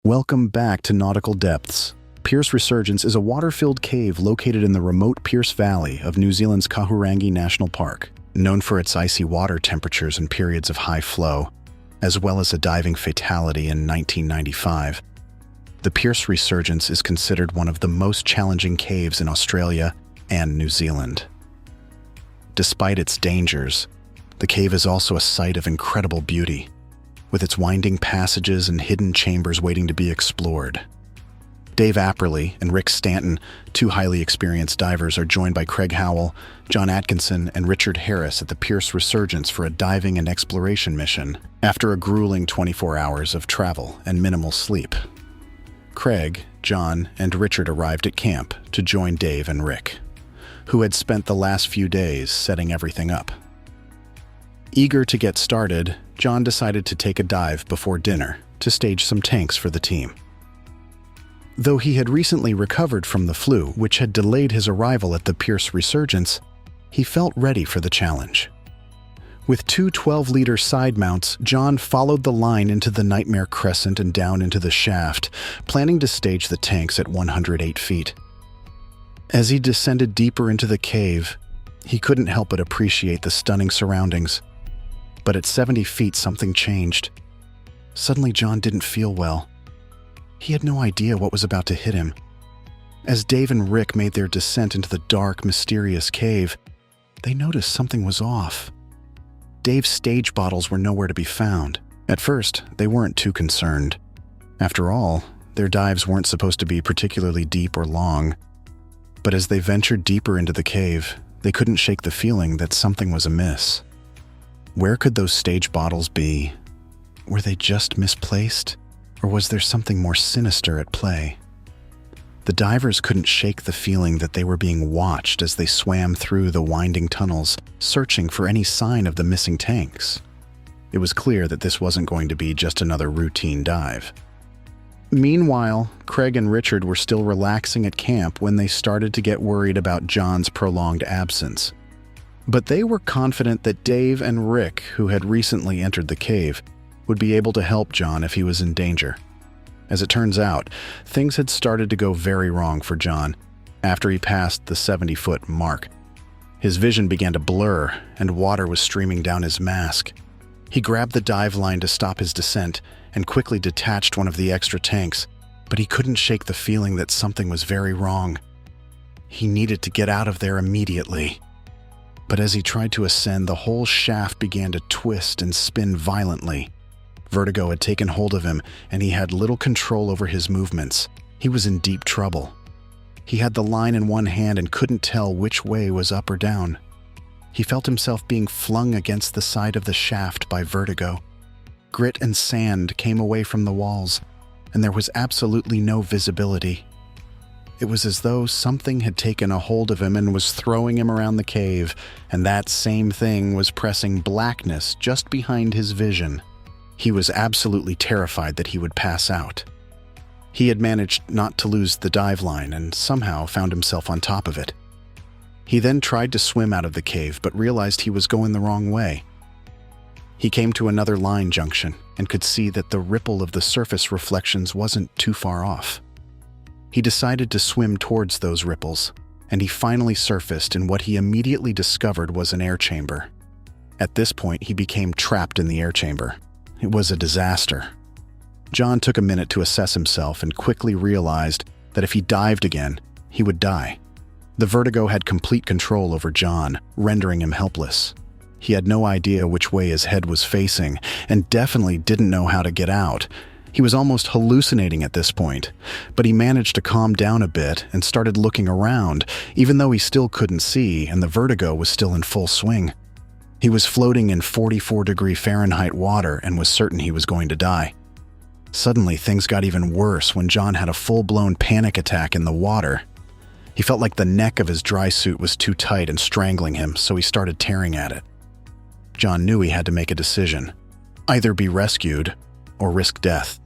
Welcome back to Nautical Depths. Pearse Resurgence is a water-filled cave located in the remote Pearse Valley of New Zealand's Kahurangi National Park, known for its icy water temperatures and periods of high flow, as well as a diving fatality in 1995. The Pearse Resurgence is considered one of the most challenging caves in Australia and New Zealand. Despite its dangers, the cave is also a site of incredible beauty, with its winding passages and hidden chambers waiting to be explored. Dave Apperley and Rick Stanton, two highly experienced divers, are joined by Craig Howell, John Atkinson, and Richard Harris at the Pearse Resurgence for a diving and exploration mission after a grueling 24 hours of travel and minimal sleep. Craig, John, and Richard arrived at camp to join Dave and Rick, who had spent the last few days setting everything up. Eager to get started, John decided to take a dive before dinner to stage some tanks for the team. Though he had recently recovered from the flu, which had delayed his arrival at the Pearse Resurgence, he felt ready for the challenge. With two 12-liter side mounts, John followed the line into the Nightmare Crescent and down into the shaft, planning to stage the tanks at 108 feet. As he descended deeper into the cave, he couldn't help but appreciate the stunning surroundings. But at 70 feet, something changed. Suddenly, John didn't feel well. He had no idea what was about to hit him. As Dave and Rick made their descent into the dark, mysterious cave, they noticed something was off. Dave's stage bottles were nowhere to be found. At first, they weren't too concerned. After all, their dives weren't supposed to be particularly deep or long. But as they ventured deeper into the cave, they couldn't shake the feeling that something was amiss. Where could those stage bottles be? Were they just misplaced? Or was there something more sinister at play? The divers couldn't shake the feeling that they were being watched as they swam through the winding tunnels, searching for any sign of the missing tanks. It was clear that this wasn't going to be just another routine dive. Meanwhile, Craig and Richard were still relaxing at camp when they started to get worried about John's prolonged absence. But they were confident that Dave and Rick, who had recently entered the cave, would be able to help John if he was in danger. As it turns out, things had started to go very wrong for John after he passed the 70-foot mark. His vision began to blur, and water was streaming down his mask. He grabbed the dive line to stop his descent and quickly detached one of the extra tanks, but he couldn't shake the feeling that something was very wrong. He needed to get out of there immediately. But as he tried to ascend, the whole shaft began to twist and spin violently. Vertigo had taken hold of him, and he had little control over his movements. He was in deep trouble. He had the line in one hand and couldn't tell which way was up or down. He felt himself being flung against the side of the shaft by vertigo. Grit and sand came away from the walls, and there was absolutely no visibility. It was as though something had taken a hold of him and was throwing him around the cave, and that same thing was pressing blackness just behind his vision. He was absolutely terrified that he would pass out. He had managed not to lose the dive line and somehow found himself on top of it. He then tried to swim out of the cave but realized he was going the wrong way. He came to another line junction and could see that the ripple of the surface reflections wasn't too far off. He decided to swim towards those ripples, and he finally surfaced in what he immediately discovered was an air chamber. At this point, he became trapped in the air chamber. It was a disaster. John took a minute to assess himself and quickly realized that if he dived again, he would die. The vertigo had complete control over John, rendering him helpless. He had no idea which way his head was facing, and definitely didn't know how to get out. He was almost hallucinating at this point, but he managed to calm down a bit and started looking around, even though he still couldn't see and the vertigo was still in full swing. He was floating in 44-degree Fahrenheit water and was certain he was going to die. Suddenly, things got even worse when John had a full-blown panic attack in the water. He felt like the neck of his dry suit was too tight and strangling him, so he started tearing at it. John knew he had to make a decision: either be rescued or risk death.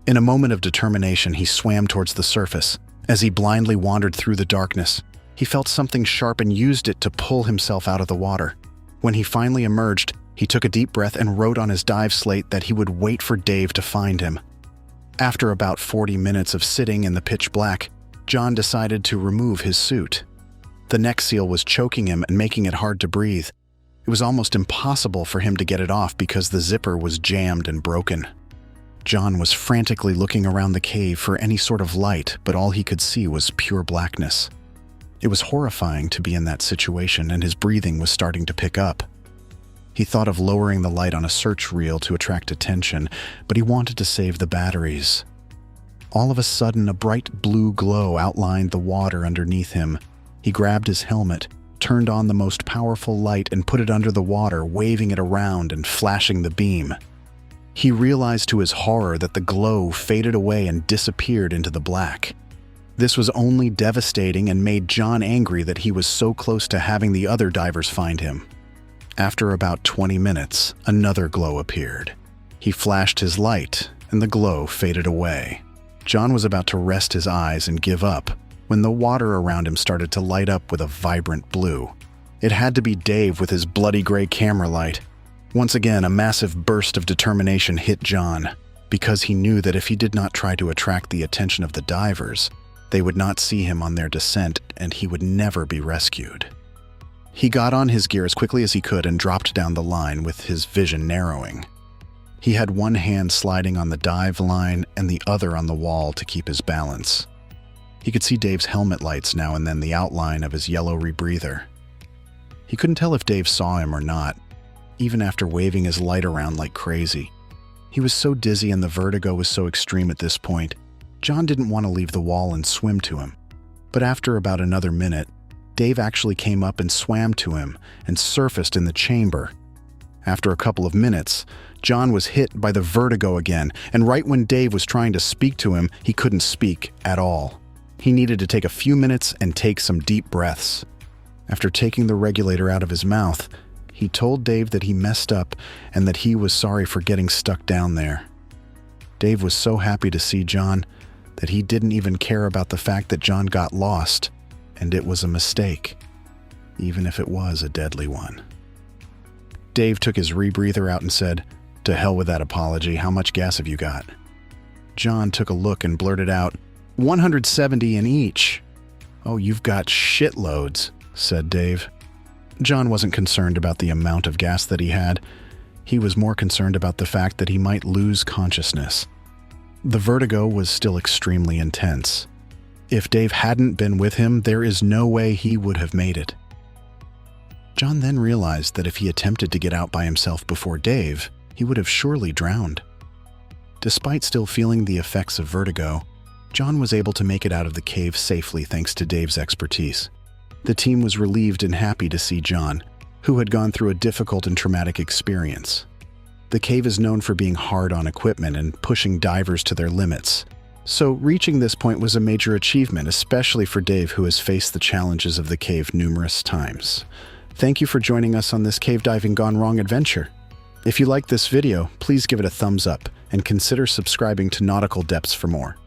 In a moment of determination, he swam towards the surface. As he blindly wandered through the darkness, he felt something sharp and used it to pull himself out of the water. When he finally emerged, he took a deep breath and wrote on his dive slate that he would wait for Dave to find him. After about 40 minutes of sitting in the pitch black, John decided to remove his suit. The neck seal was choking him and making it hard to breathe. It was almost impossible for him to get it off because the zipper was jammed and broken. John was frantically looking around the cave for any sort of light, but all he could see was pure blackness. It was horrifying to be in that situation, and his breathing was starting to pick up. He thought of lowering the light on a search reel to attract attention, but he wanted to save the batteries. All of a sudden, a bright blue glow outlined the water underneath him. He grabbed his helmet, turned on the most powerful light, and put it under the water, waving it around and flashing the beam. He realized to his horror that the glow faded away and disappeared into the black. This was only devastating and made John angry that he was so close to having the other divers find him. After about 20 minutes, another glow appeared. He flashed his light, and the glow faded away. John was about to rest his eyes and give up when the water around him started to light up with a vibrant blue. It had to be Dave with his bloody gray camera light. Once again, a massive burst of determination hit John, because he knew that if he did not try to attract the attention of the divers, they would not see him on their descent and he would never be rescued. He got on his gear as quickly as he could and dropped down the line with his vision narrowing. He had one hand sliding on the dive line and the other on the wall to keep his balance. He could see Dave's helmet lights now and then, the outline of his yellow rebreather. He couldn't tell if Dave saw him or not, even after waving his light around like crazy. He was so dizzy and the vertigo was so extreme at this point, John didn't want to leave the wall and swim to him. But after about another minute, Dave actually came up and swam to him and surfaced in the chamber. After a couple of minutes, John was hit by the vertigo again, and right when Dave was trying to speak to him, he couldn't speak at all. He needed to take a few minutes and take some deep breaths. After taking the regulator out of his mouth, he told Dave that he messed up and that he was sorry for getting stuck down there. Dave was so happy to see John that he didn't even care about the fact that John got lost, and it was a mistake, even if it was a deadly one. Dave took his rebreather out and said, "To hell with that apology, how much gas have you got?" John took a look and blurted out, 170 in each. "Oh, you've got shitloads," said Dave. John wasn't concerned about the amount of gas that he had. He was more concerned about the fact that he might lose consciousness. The vertigo was still extremely intense. If Dave hadn't been with him, there is no way he would have made it. John then realized that if he attempted to get out by himself before Dave, he would have surely drowned. Despite still feeling the effects of vertigo, John was able to make it out of the cave safely thanks to Dave's expertise. The team was relieved and happy to see John, who had gone through a difficult and traumatic experience. The cave is known for being hard on equipment and pushing divers to their limits. So reaching this point was a major achievement, especially for Dave, who has faced the challenges of the cave numerous times. Thank you for joining us on this cave diving gone wrong adventure. If you liked this video, please give it a thumbs up and consider subscribing to Nautical Depths for more.